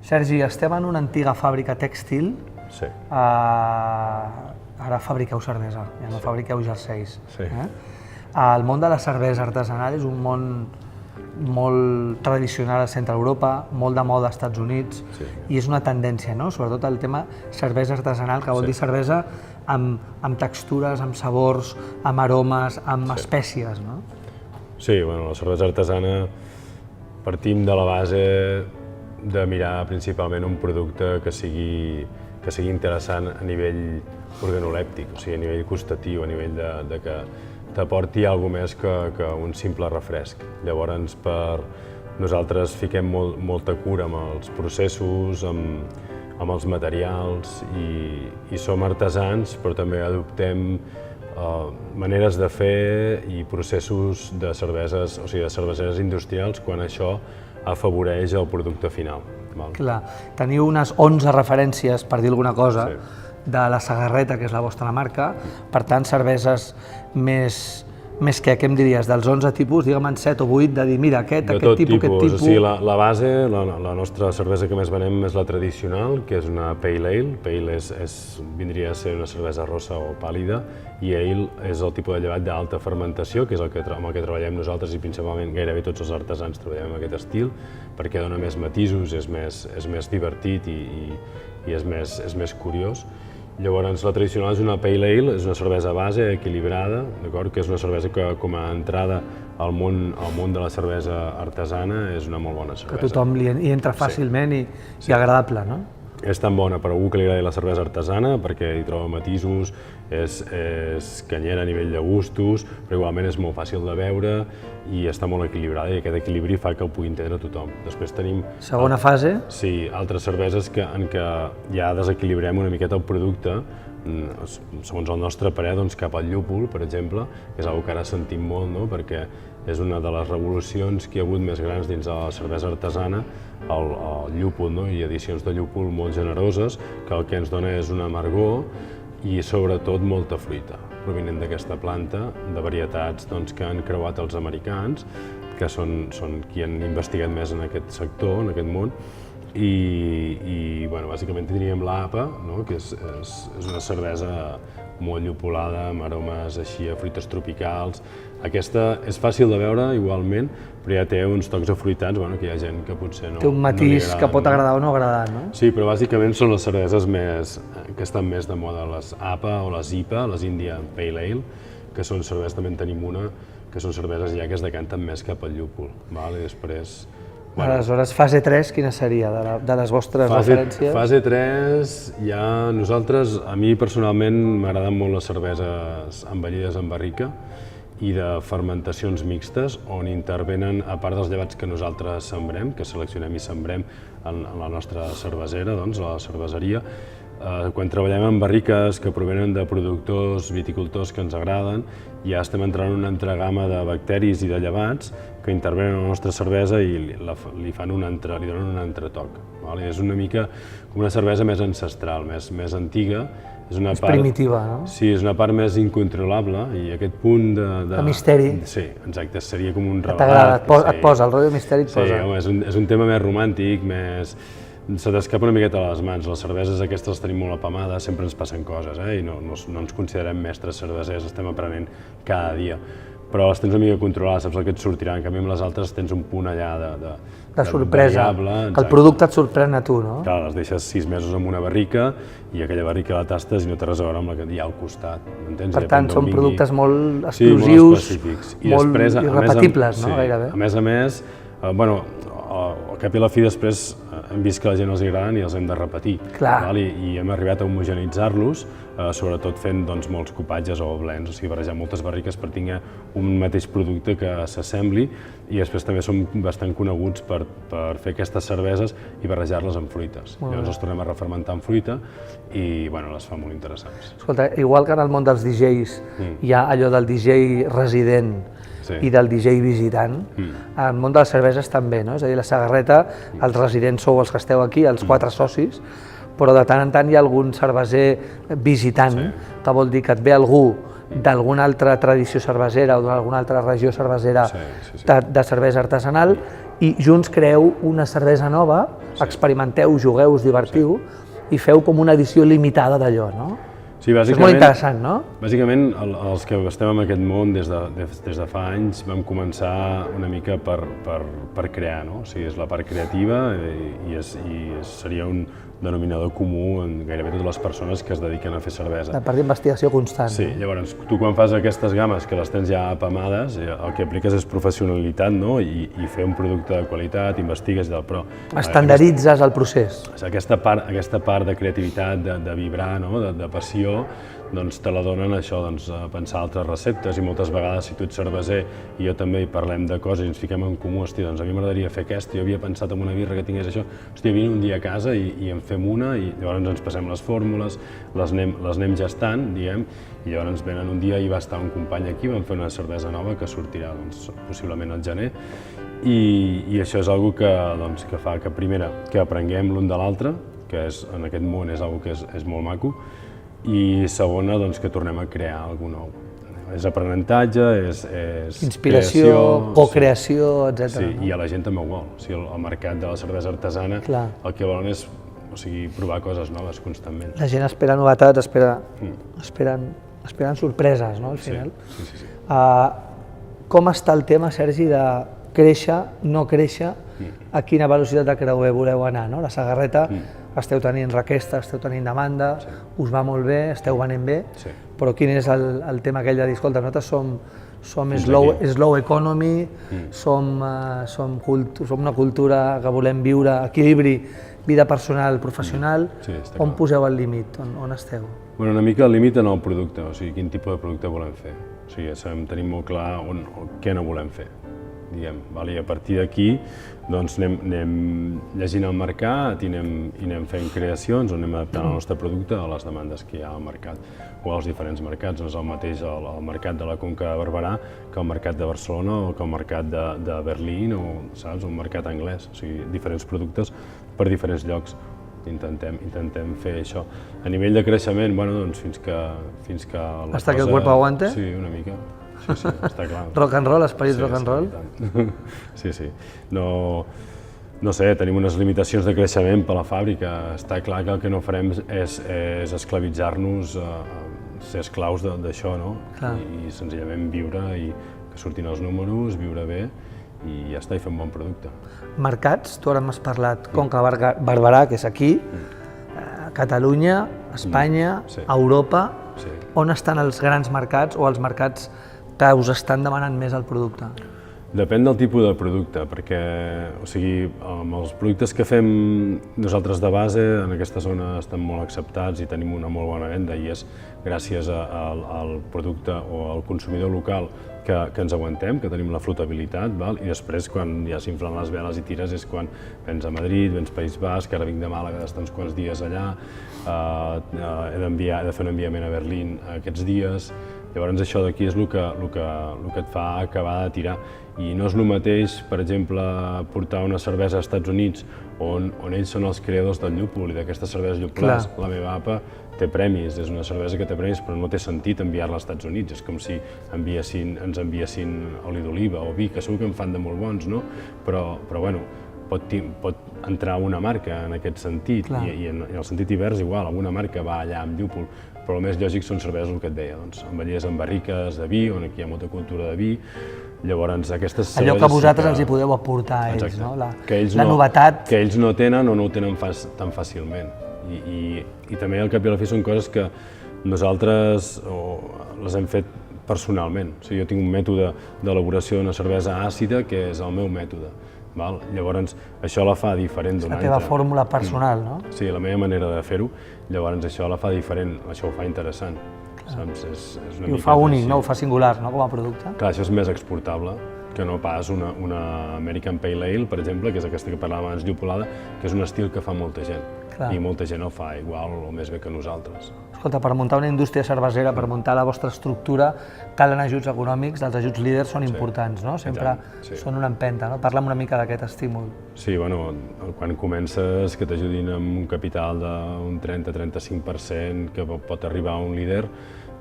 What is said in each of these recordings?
Sergi, estem en una antiga fàbrica tèxtil. Sí. Ara fabriqueu cervesa, ja no fabriqueu jerseis. Sí. El món de la cervesa artesanal és un món molt tradicional a Centre Europa, molt de moda als Estats Units, i és una tendència, no? Sobretot el tema cervesa artesanal, que vol dir cervesa amb textures, amb sabors, amb aromes, amb espècies, no? Sí, bueno, la cervesa artesana partim de la base de mirar principalment un producte que sigui interessant a nivell organolèptic, o sigui, a nivell gustatiu, a nivell de que t'aporti alguna més que un simple refresc. Llavors, nosaltres fiquem molta cura amb els processos, amb els materials, i som artesans, però també adoptem maneres de fer i processos de cerveses, o sigui, de cerveseres industrials, quan això afavoreix el producte final. Clar, teniu unes 11 referències, per dir alguna cosa, de la Sagarreta, que és la vostra marca, per tant, cerveses més què em diries, dels 11 tipus, digue'm en 7 o 8, de dir, mira, aquest tipus... O sigui, la base, la nostra cervesa que més venem és la tradicional, que és una Pale Ale. Pale vindria a ser una cervesa rossa o pàl·lida, i Ale és el tipus de llevat d'alta fermentació, que és amb el que treballem nosaltres, i principalment gairebé tots els artesans treballem amb aquest estil, perquè dona més matisos, és més divertit i és més curiós. Llavors, la tradicional és una Pale Ale, és una cervesa base, equilibrada, que és una cervesa que, com a entrada al món de la cervesa artesana, és una molt bona cervesa. Que tothom hi entra fàcilment i agradable, no? És tan bona per a algú que li agradi la cervesa artesana, perquè hi troba matisos, és canyera a nivell de gustos, però igualment és molt fàcil de beure i està molt equilibrada, i aquest equilibri fa que ho pugui entendre tothom. Després tenim... Segona fase? Sí, altres cerveses en què ja desequilibrem una miqueta el producte, segons el nostre parer, cap al llúpol, per exemple, que és una cosa que ara sentim molt, perquè és una de les revolucions que hi ha hagut més grans dins de la cervesa artesana, el llúpol, i edicions de llúpol molt generoses, que el que ens dona és un amargor i sobretot molta fruita, provinent d'aquesta planta, de varietats que han creuat els americans, que són qui han investigat més en aquest sector, en aquest món, i bàsicament tindríem l'APA, que és una cervesa molt llupolada, amb aromes així a fruites tropicals. Aquesta és fàcil de beure igualment, però ja té uns tocs afruitats que hi ha gent que potser no li agrada. Té un matís que pot agradar o no agradar, no? Sí, però bàsicament són les cerveses que estan més de moda, les APA o les IPA, les Indian Pale Ale, que són cerveses, també en tenim una, que són cerveses ja que es decanten més cap al llúpol. I després... Aleshores, fase 3, quina seria de les vostres referències? Fase 3, ja nosaltres, a mi personalment m'agraden molt les cerveses envellides en barrica i de fermentacions mixtes, on intervenen, a part dels llevats que nosaltres sembrem, que seleccionem i sembrem en la nostra cervesera, a la cerveseria, quan treballem amb barriques que provenen de productors viticultors que ens agraden, ja estem entrant en una altra gamma de bacteris i de llevats que intervenen en la nostra cervesa i li donen un entretoc. És una mica com una cervesa més ancestral, més antiga. És primitiva, no? Sí, és una part més incontrolable, i aquest punt de... De misteri. Sí, exacte, seria com un revelat. T'agrada, et posa, el rotllo de misteri et posa. Sí, home, és un tema més romàntic, se t'escapa una miqueta a les mans. Les cerveses aquestes les tenim molt apamades, sempre ens passen coses, i no ens considerem mestres cervesers, estem aprenent cada dia. Però les tens una mica controlades, saps el que et sortirà, en canvi amb les altres tens un punt allà de sorpresa, que el producte et sorprèn a tu, no? Clar, les deixes 6 mesos en una barrica i aquella barrica la tastes i no té res a veure amb la que hi ha al costat. Per tant, són productes molt exclusius, molt irrepetibles, no? Gairebé. A més, al cap i a la fi després hem vist que a la gent els agraden i els hem de repetir. I hem arribat a homogeneitzar-los, sobretot fent molts copatges o blends, o sigui, barrejar moltes barriques per tenir un mateix producte que s'assembli, i després també som bastant coneguts per fer aquestes cerveses i barrejar-les amb fruites. Llavors els tornem a refermentar amb fruita i les fa molt interessants. Escolta, igual que en el món dels DJs hi ha allò del DJ resident i del DJ visitant, en el món de les cerveses també, no? És a dir, la Sagarreta, els residents sou els que esteu aquí, els 4 socis, però de tant en tant hi ha algun cerveser visitant, que vol dir que et ve algú d'alguna altra tradició cervesera o d'alguna altra regió cervesera de cervesa artesanal i junts creeu una cervesa nova, experimenteu, jugueu, us divertiu i feu com una edició limitada d'allò, no? Sí, és molt interessant, no? Bàsicament, els que estem en aquest món des de fa anys vam començar una mica per crear, no? O sigui, és la part creativa i seria un denominador comú en gairebé totes les persones que es dediquen a fer cervesa. La part d'investigació constant. Sí, llavors, tu quan fas aquestes games que les tens ja apamades, el que apliques és professionalitat, no? I fer un producte de qualitat, investigues i tal, però... Estandarditzes el procés. Aquesta part de creativitat, de vibrar, no? De passió, doncs te la donen això, doncs, a pensar altres receptes i moltes vegades si tu ets cerveser i jo també hi parlem de coses i ens fiquem en comú, hòstia, doncs a mi m'agradaria fer aquesta, jo havia pensat en una birra que tingués això, hòstia, vine un dia a casa i en fem una i llavors ens passem les fórmules, les anem gestant, diguem, i llavors venen un dia i va estar un company aquí, vam fer una cervesa nova que sortirà doncs, possiblement al gener i això és una cosa que fa que primera que aprenguem l'un de l'altre, que en aquest món és una cosa que és molt maco, i segona, doncs, que tornem a crear alguna cosa nou. És aprenentatge, és inspiració, co-creació, etc. Sí, i a la gent també ho vol. O sigui, el mercat de la cervesa artesana el que volen és provar coses noves constantment. La gent espera novetats, esperen sorpreses, no, al final. Sí. Com està el tema, Sergi, de créixer, no créixer, a quina velocitat de creuer voleu anar, no? La Sagarreta, esteu tenint requesta, esteu tenint demanda, us va molt bé, esteu venent bé, però quin és el tema aquell de dir, escolta, nosaltres som slow economy, som una cultura que volem viure, equilibri, vida personal, professional, on poseu el límit, on esteu? Una mica el límit en el producte, o sigui, quin tipus de producte volem fer. O sigui, tenim molt clar què no volem fer, diguem, i a partir d'aquí doncs anem llegint el mercat i anem fent creacions on anem adaptant el nostre producte a les demandes que hi ha al mercat o als diferents mercats. No és el mateix el mercat de la Conca de Barberà que el mercat de Barcelona o que el mercat de Berlín o un mercat anglès, o sigui, diferents productes per diferents llocs. Intentem fer això. A nivell de creixement, doncs fins que la cosa... Hasta que el cuerpo aguante? Sí, una mica. Sí, està clar. Rock and roll, esperit rock and roll? Sí. No sé, tenim unes limitacions de creixement per la fàbrica. Està clar que el que no farem és esclavitzar-nos, ser esclaus d'això, no? I senzillament viure i que surtin els números, viure bé i ja està, i fer un bon producte. Mercats, tu ara m'has parlat Conca Barberà, que és aquí, Catalunya, Espanya, Europa. On estan els grans mercats o els mercats que us estan demanant més el producte? Depèn del tipus de producte, perquè amb els productes que fem nosaltres de base en aquesta zona estan molt acceptats i tenim una molt bona venda i és gràcies al producte o al consumidor local que ens aguantem, que tenim la flotabilitat, i després quan ja s'inflen les veles i tires és quan vens a Madrid, vens a País Basc, ara vinc de Màlaga d'estar uns quants dies allà, he de fer un enviament a Berlín aquests dies. Llavors això d'aquí és el que et fa acabar de tirar. I no és el mateix, per exemple, portar una cervesa als Estats Units on ells són els creadors del llúpol i d'aquestes cerveses llúpules. La meva APA té premis, és una cervesa que té premis, però no té sentit enviar-la als Estats Units. És com si ens enviessin oli d'oliva o vi, que segur que en fan de molt bons, no? Però bueno, pot entrar una marca en aquest sentit, i en el sentit divers igual, alguna marca va allà amb llúpol, però el més lògic són cerveses, el que et deia, envellers en barriques de vi, on aquí hi ha molta cultura de vi, llavors aquestes cerveses... Allò que vosaltres els hi podeu aportar a ells, no? La novetat... Que ells no tenen o no ho tenen tan fàcilment. I també al cap i a la fi són coses que nosaltres les hem fet personalment. O sigui, jo tinc un mètode d'elaboració d'una cervesa àcida que és el meu mètode. Llavors, això la fa diferent d'un altre. La teva fórmula personal, no? Sí, la meva manera de fer-ho, llavors això la fa diferent, això ho fa interessant. I ho fa únic, no? Ho fa singular, no? Com a producte. Clar, això és més exportable que no pas una American Pale Ale, per exemple, que és aquesta que parlàvem abans, llupolada, que és un estil que fa molta gent. I molta gent ho fa igual o més bé que nosaltres. Escolta, per muntar una indústria cervesera, per muntar la vostra estructura, calen ajuts econòmics, els ajuts líders són importants, no? Sempre són una empenta, no? Parla'm una mica d'aquest estímul. Sí, bueno, quan comences que t'ajudin amb un capital d'un 30-35% que pot arribar a un líder,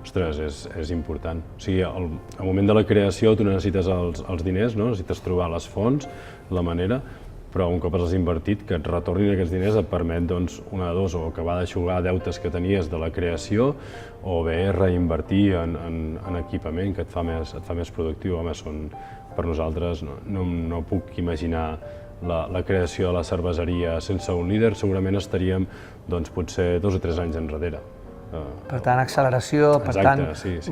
ostres, és important. O sigui, al moment de la creació tu necessites els diners, no? Necessites trobar les fonts, la manera, però un cop els has invertit, que et retornin aquests diners et permet, doncs, una de dos, o acabar d'aixugar deutes que tenies de la creació, o bé reinvertir en equipament que et fa més productiu. Home, per nosaltres, no puc imaginar la creació de la cerveseria sense un líder, segurament estaríem, doncs, potser 2 o 3 anys enrere. Per tant, acceleració, per tant,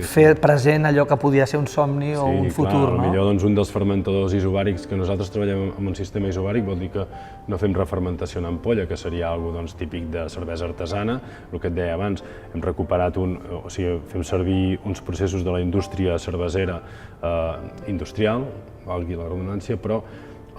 fer present allò que podia ser un somni o un futur, no? Potser doncs, un dels fermentadors isobàrics que nosaltres treballem amb un sistema isobàric vol dir que no fem refermentació en ampolla, que seria alguna cosa típic de cervesa artesana. El que et deia abans, hem recuperat o sigui, fem servir uns processos de la indústria cervesera industrial, valgui la redundància, però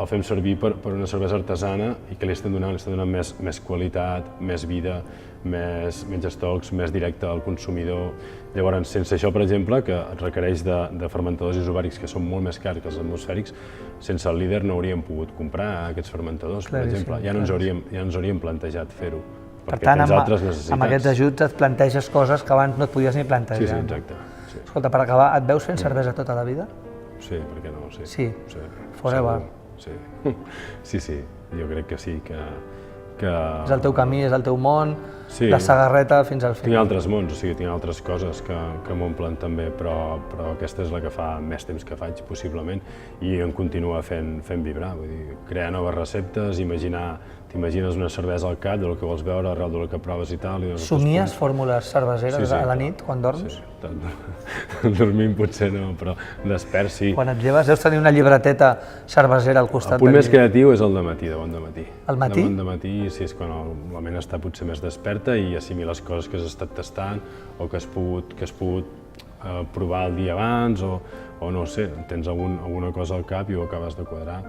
el fem servir per una cervesa artesana i que li estem donant més qualitat, més vida, menys estocs, més directe al consumidor. Llavors, sense això, per exemple, que et requereix de fermentadors isobàrics que són molt més cars que els atmosfèrics, sense el líder no hauríem pogut comprar aquests fermentadors, per exemple. Ja no ens hauríem plantejat fer-ho. Per tant, amb aquests ajuts et planteges coses que abans no et podies ni plantejar. Sí, exacte. Escolta, per acabar, et veus fent cervesa tota la vida? Sí, per què no? Sí, forever. Sí, jo crec que sí, que... És el teu camí, és el teu món, la sagarreta fins al final. Tinc altres mons, o sigui, tinc altres coses que m'omplen també, però aquesta és la que fa més temps que faig, possiblement, i em continua fent vibrar, vull dir, crear noves receptes, t'imagines una cervesa al cap, del que vols veure, arrel del que proves i tal. Somies fórmules cerveseres a la nit, quan dorms? Sí, dormint potser no, però despert sí. Quan et lleves deus tenir una llibreteta cervesera al costat. El punt més creatiu és el dematí, de bon dematí. El matí? De bon dematí, sí, és quan la ment està potser més desperta i assimiles coses que has estat tastant o que has pogut provar el dia abans o no sé, tens alguna cosa al cap i ho acabes de quadrar,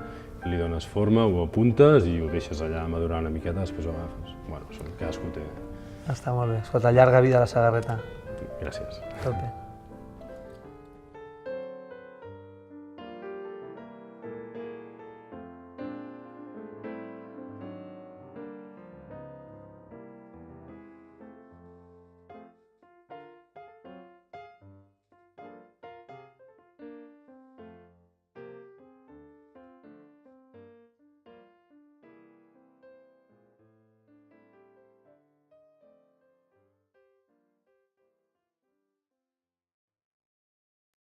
li dones forma, ho apuntes i ho deixes allà madurar una miqueta, després ho agafes. Bueno, cadascú té. Està molt bé. Escolta, llarga vida a la sagarreta. Gràcies. Tot bé.